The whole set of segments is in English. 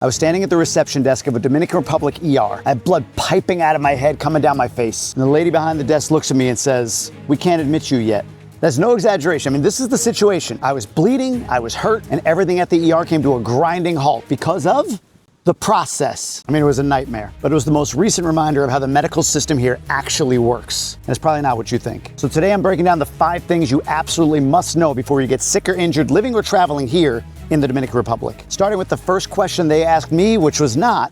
I was standing at the reception desk of a Dominican Republic ER. I had blood piping out of my head, coming down my face. And the lady behind the desk looks at me and says, "We can't admit you yet." That's no exaggeration. I mean, this is the situation. I was bleeding, I was hurt, and everything at the ER came to a grinding halt because of the process. I mean, it was a nightmare, but it was the most recent reminder of how the medical system here actually works. And it's probably not what you think. So today I'm breaking down the 5 things you absolutely must know before you get sick or injured living or traveling here in the Dominican Republic. Starting with the first question they asked me, which was not,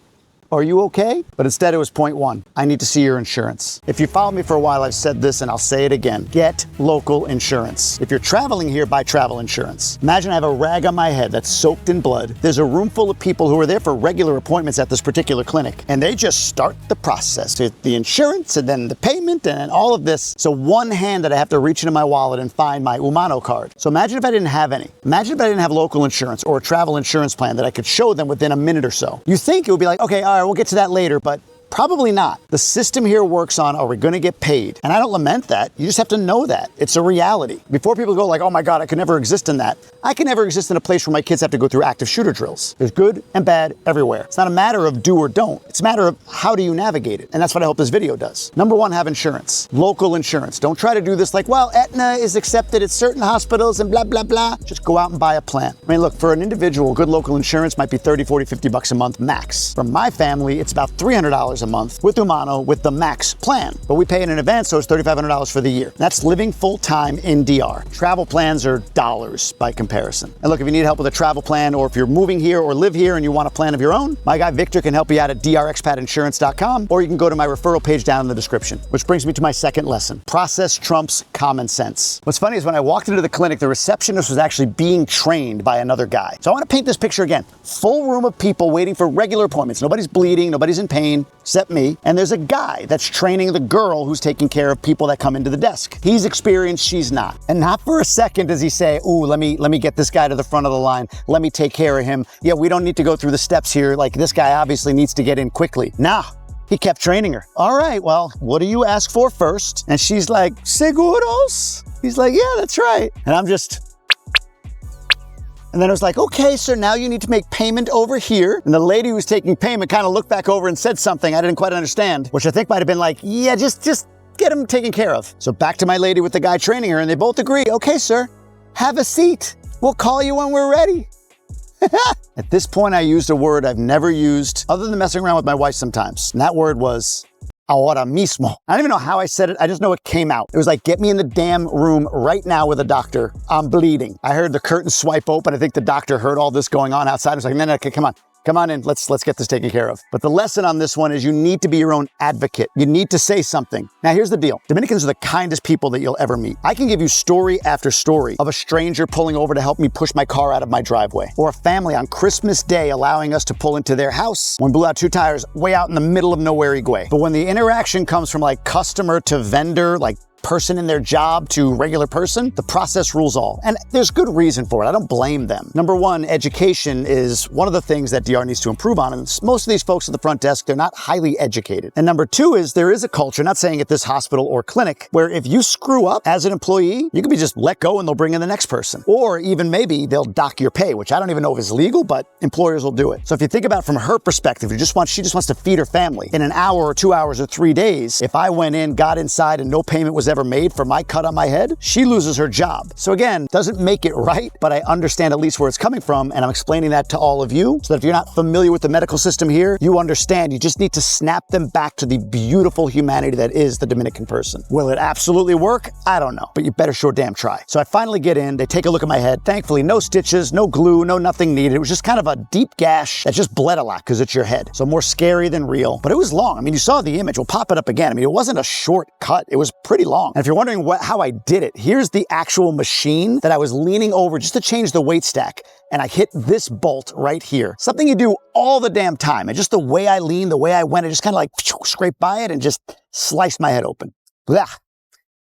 "Are you okay?" But instead it was point 1, "I need to see your insurance." If you followed me for a while, I've said this and I'll say it again. Get local insurance. If you're traveling here, buy travel insurance. Imagine I have a rag on my head that's soaked in blood. There's a room full of people who are there for regular appointments at this particular clinic, and they just start the process. The insurance and then the payment and all of this. So one hand that I have to reach into my wallet and find my Humano card. So imagine if I didn't have any. Imagine if I didn't have local insurance or a travel insurance plan that I could show them within a minute or so. You think it would be like, okay, all right, we'll get to that later, but probably not. The system here works on, are we going to get paid? And I don't lament that. You just have to know that. It's a reality. Before people go like, oh my God, I could never exist in that. I can never exist in a place where my kids have to go through active shooter drills. There's good and bad everywhere. It's not a matter of do or don't. It's a matter of how do you navigate it? And that's what I hope this video does. Number 1, have insurance. Local insurance. Don't try to do this like, well, Aetna is accepted at certain hospitals and blah, blah, blah. Just go out and buy a plan. I mean, look, for an individual, good local insurance might be 30, 40, 50 bucks a month max. For my family, it's about $300 a month with Humano with the max plan. But we pay it in advance, so it's $3,500 for the year. That's living full-time in DR. Travel plans are dollars by comparison. And look, if you need help with a travel plan, or if you're moving here or live here and you want a plan of your own, my guy Victor can help you out at drexpatinsurance.com, or you can go to my referral page down in the description. Which brings me to my second lesson. Process trumps common sense. What's funny is when I walked into the clinic, the receptionist was actually being trained by another guy. So I want to paint this picture again. Full room of people waiting for regular appointments. Nobody's bleeding, nobody's in pain, except me. And there's a guy that's training the girl who's taking care of people that come into the desk. He's experienced, she's not. And not for a second does he say, ooh, let me get this guy to the front of the line. Let me take care of him. Yeah, we don't need to go through the steps here. Like, this guy obviously needs to get in quickly. Nah. He kept training her. All right, well, what do you ask for first? And she's like, seguros? He's like, yeah, that's right. And I'm just... And then it was like, okay, sir, now you need to make payment over here. And the lady who was taking payment kind of looked back over and said something I didn't quite understand, which I think might have been like, yeah, just get him taken care of. So back to my lady with the guy training her, and they both agree, okay, sir, have a seat. We'll call you when we're ready. At this point, I used a word I've never used other than messing around with my wife sometimes. And that word was Ahoramismo. I don't even know how I said it. I just know it came out. It was like, get me in the damn room right now with a doctor. I'm bleeding. I heard the curtain swipe open. I think the doctor heard all this going on outside. I was like, no, okay, come on. Come on in, let's get this taken care of. But the lesson on this one is you need to be your own advocate. You need to say something. Now here's the deal. Dominicans are the kindest people that you'll ever meet. I can give you story after story of a stranger pulling over to help me push my car out of my driveway, or a family on Christmas Day allowing us to pull into their house when we blew out 2 tires way out in the middle of nowhere Higuay. But when the interaction comes from like customer to vendor, like person in their job to regular person, the process rules all. And there's good reason for it. I don't blame them. Number 1, education is one of the things that DR needs to improve on. And most of these folks at the front desk, they're not highly educated. And number 2 is there is a culture, not saying at this hospital or clinic, where if you screw up as an employee, you can be just let go and they'll bring in the next person. Or even maybe they'll dock your pay, which I don't even know if is legal, but employers will do it. So if you think about it from her perspective, she just wants to feed her family. In an hour or 2 hours or 3 days, if I went in, got inside, and no payment was ever made for my cut on my head, she loses her job. So again, doesn't make it right, but I understand at least where it's coming from, and I'm explaining that to all of you so that if you're not familiar with the medical system here, you understand you just need to snap them back to the beautiful humanity that is the Dominican person. Will it absolutely work? I don't know, but you better sure damn try. So I finally get in, they take a look at my head. Thankfully, no stitches, no glue, no nothing needed. It was just kind of a deep gash that just bled a lot because it's your head. So more scary than real, but it was long. I mean, you saw the image, we'll pop it up again. I mean, it wasn't a short cut, it was pretty long. And if you're wondering how I did it, here's the actual machine that I was leaning over just to change the weight stack. And I hit this bolt right here. Something you do all the damn time. And just the way I leaned, the way I went, I just kind of like scraped by it and just sliced my head open. Blah.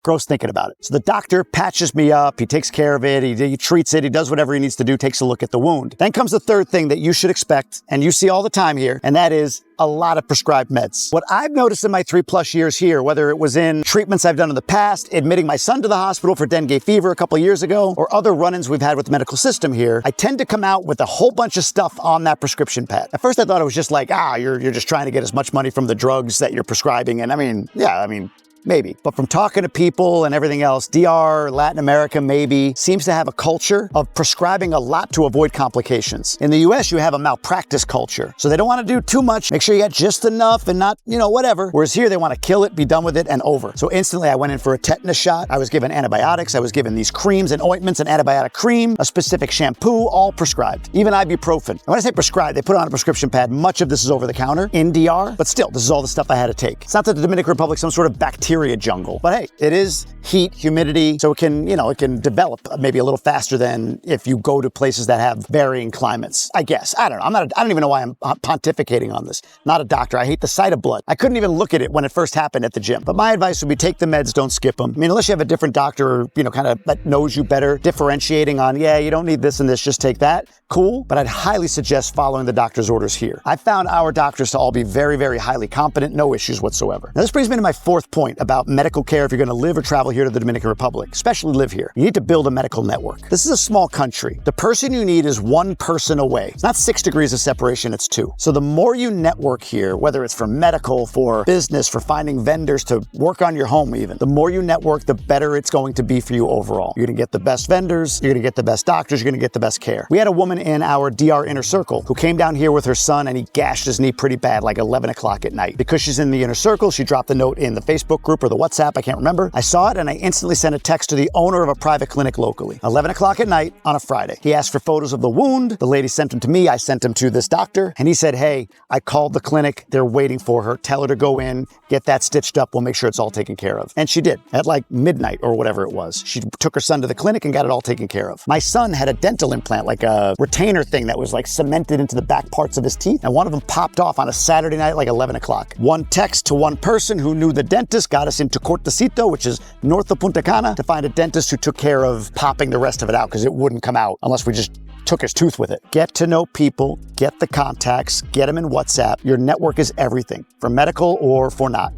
Gross thinking about it. So the doctor patches me up, he takes care of it, he treats it, he does whatever he needs to do, takes a look at the wound. Then comes the third thing that you should expect, and you see all the time here, and that is a lot of prescribed meds. What I've noticed in my 3+ years here, whether it was in treatments I've done in the past, admitting my son to the hospital for dengue fever a couple years ago, or other run-ins we've had with the medical system here, I tend to come out with a whole bunch of stuff on that prescription pad. At first I thought it was just like, you're just trying to get as much money from the drugs that you're prescribing, and maybe. But from talking to people and everything else, DR, Latin America maybe, seems to have a culture of prescribing a lot to avoid complications. In the US, you have a malpractice culture. So they don't want to do too much. Make sure you get just enough and not, whatever. Whereas here, they want to kill it, be done with it, and over. So instantly, I went in for a tetanus shot. I was given antibiotics. I was given these creams and ointments, an antibiotic cream, a specific shampoo, all prescribed. Even ibuprofen. And when I say prescribed, they put it on a prescription pad. Much of this is over the counter in DR, but still, this is all the stuff I had to take. It's not that the Dominican Republic is some sort of bacteria jungle, but hey, it is heat, humidity, so it can develop maybe a little faster than if you go to places that have varying climates. I guess. I don't know. I don't even know why I'm pontificating on this. Not a doctor. I hate the sight of blood. I couldn't even look at it when it first happened at the gym. But my advice would be take the meds, don't skip them. Unless you have a different doctor, kind of that knows you better, differentiating on, you don't need this and this, just take that. Cool, but I'd highly suggest following the doctor's orders here. I found our doctors to all be very, very highly competent, no issues whatsoever. Now this brings me to my fourth point about medical care if you're going to live or travel here to the Dominican Republic, especially live here. You need to build a medical network. This is a small country. The person you need is one person away. It's not 6 degrees of separation, it's 2. So the more you network here, whether it's for medical, for business, for finding vendors to work on your home even, the more you network, the better it's going to be for you overall. You're going to get the best vendors, you're going to get the best doctors, you're going to get the best care. We had a woman in our DR inner circle who came down here with her son and he gashed his knee pretty bad, like 11 o'clock at night. Because she's in the inner circle, she dropped a note in the Facebook group or the WhatsApp, I can't remember. I saw it and I instantly sent a text to the owner of a private clinic locally. 11 o'clock at night on a Friday. He asked for photos of the wound. The lady sent them to me. I sent them to this doctor and he said, hey, I called the clinic. They're waiting for her. Tell her to go in, get that stitched up. We'll make sure it's all taken care of. And she did at like midnight or whatever it was. She took her son to the clinic and got it all taken care of. My son had a dental implant, like a retainer thing that was like cemented into the back parts of his teeth. And one of them popped off on a Saturday night, like 11 o'clock. One text to one person who knew the dentist got us into Cortecito, which is north of Punta Cana, to find a dentist who took care of popping the rest of it out because it wouldn't come out unless we just took his tooth with it. Get to know people, get the contacts, get them in WhatsApp. Your network is everything, for medical or for not.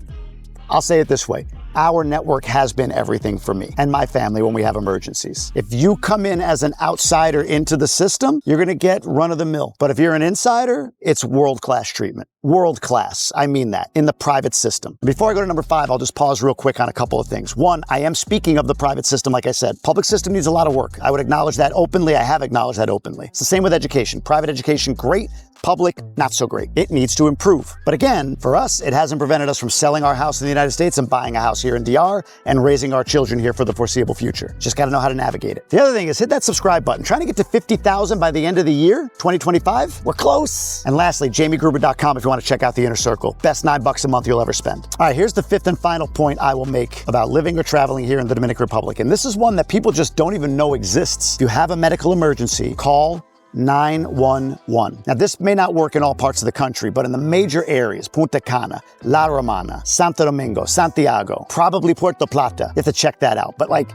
I'll say it this way. Our network has been everything for me and my family when we have emergencies. If you come in as an outsider into the system, you're going to get run-of-the-mill. But if you're an insider, it's world-class treatment. World-class, I mean that, in the private system. Before I go to number 5, I'll just pause real quick on a couple of things. One, I am speaking of the private system, like I said. Public system needs a lot of work. I would acknowledge that openly. I have acknowledged that openly. It's the same with education. Private education, great. Public, not so great. It needs to improve. But again, for us, it hasn't prevented us from selling our house in the United States and buying a house here in DR and raising our children here for the foreseeable future. Just got to know how to navigate it. The other thing is hit that subscribe button. Trying to get to 50,000 by the end of the year, 2025. We're close. And lastly, jamiegruber.com if you want to check out the inner circle. Best $9 a month you'll ever spend. All right, here's the 5th and final point I will make about living or traveling here in the Dominican Republic. And this is one that people just don't even know exists. If you have a medical emergency, call 911. Now, this may not work in all parts of the country, but in the major areas, Punta Cana, La Romana, Santo Domingo, Santiago, probably Puerto Plata, you have to check that out. But like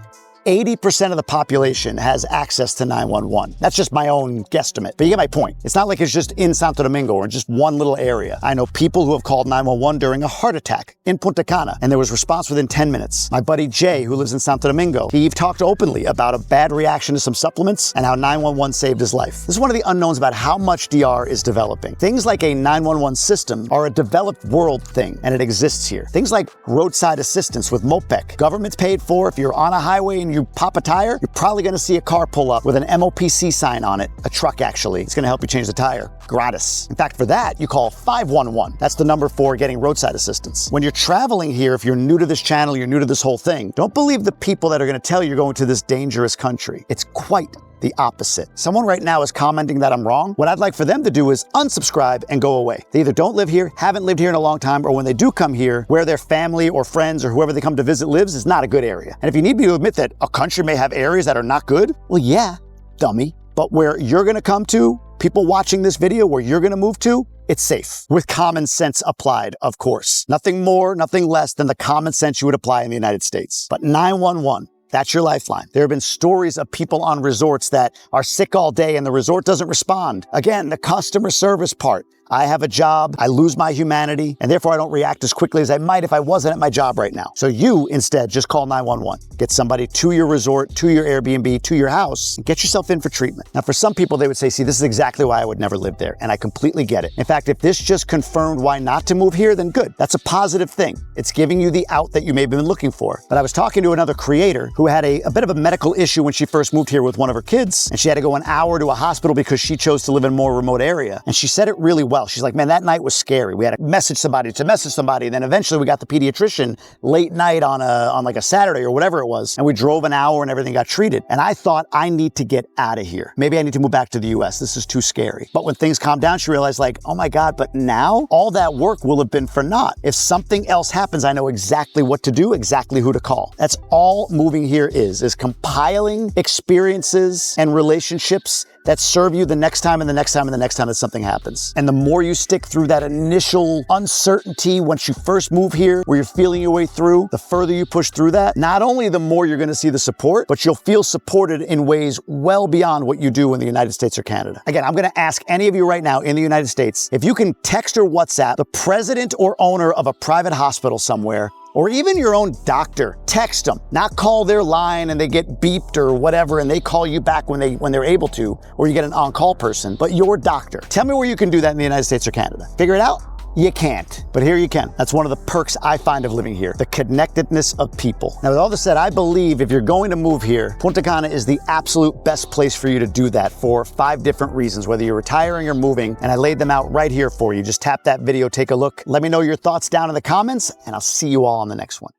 80% of the population has access to 911. That's just my own guesstimate. But you get my point. It's not like it's just in Santo Domingo or in just one little area. I know people who have called 911 during a heart attack in Punta Cana, and there was response within 10 minutes. My buddy Jay, who lives in Santo Domingo, he talked openly about a bad reaction to some supplements and how 911 saved his life. This is one of the unknowns about how much DR is developing. Things like a 911 system are a developed world thing, and it exists here. Things like roadside assistance with MOPEC. Government's paid for. If you're on a highway and you pop a tire, you're probably going to see a car pull up with an MOPC sign on it, a truck actually. It's going to help you change the tire. Gratis. In fact, for that, you call 511. That's the number for getting roadside assistance. When you're traveling here, if you're new to this channel, you're new to this whole thing, don't believe the people that are going to tell you you're going to this dangerous country. It's quite the opposite. Someone right now is commenting that I'm wrong. What I'd like for them to do is unsubscribe and go away. They either don't live here, haven't lived here in a long time, or when they do come here, where their family or friends or whoever they come to visit lives is not a good area. And if you need me to admit that a country may have areas that are not good, well, yeah, dummy. But where you're going to come to People watching this video where you're gonna move to, it's safe. With common sense applied, of course. Nothing more, nothing less than the common sense you would apply in the United States. But 911, that's your lifeline. There have been stories of people on resorts that are sick all day and the resort doesn't respond. Again, the customer service part. I have a job, I lose my humanity, and therefore I don't react as quickly as I might if I wasn't at my job right now. So you, instead, just call 911. Get somebody to your resort, to your Airbnb, to your house, and get yourself in for treatment. Now, for some people, they would say, see, this is exactly why I would never live there, and I completely get it. In fact, if this just confirmed why not to move here, then good. That's a positive thing. It's giving you the out that you may have been looking for. But I was talking to another creator who had a bit of a medical issue when she first moved here with one of her kids, and she had to go an hour to a hospital because she chose to live in a more remote area. And she said it really well. She's like, man, that night was scary. We had to message somebody, and then eventually we got the pediatrician late night on like a Saturday or whatever it was, and we drove an hour and everything got treated. And I thought, I need to get out of here. Maybe I need to move back to the US. This is too scary. But when things calmed down, she realized like, oh my God, but now all that work will have been for naught. If something else happens, I know exactly what to do, exactly who to call. That's all moving here is compiling experiences and relationships that serve you the next time and the next time and the next time that something happens. And the more you stick through that initial uncertainty once you first move here, where you're feeling your way through, the further you push through that, not only the more you're gonna see the support, but you'll feel supported in ways well beyond what you do in the United States or Canada. Again, I'm gonna ask any of you right now in the United States, if you can text or WhatsApp the president or owner of a private hospital somewhere, or even your own doctor, text them, not call their line and they get beeped or whatever and they call you back when they're able to, or you get an on-call person, but your doctor. Tell me where you can do that in the United States or Canada. Figure it out? You can't, but here you can. That's one of the perks I find of living here, the connectedness of people. Now, with all this said, I believe if you're going to move here, Punta Cana is the absolute best place for you to do that for 5 different reasons, whether you're retiring or moving, and I laid them out right here for you. Just tap that video, take a look. Let me know your thoughts down in the comments, and I'll see you all on the next one.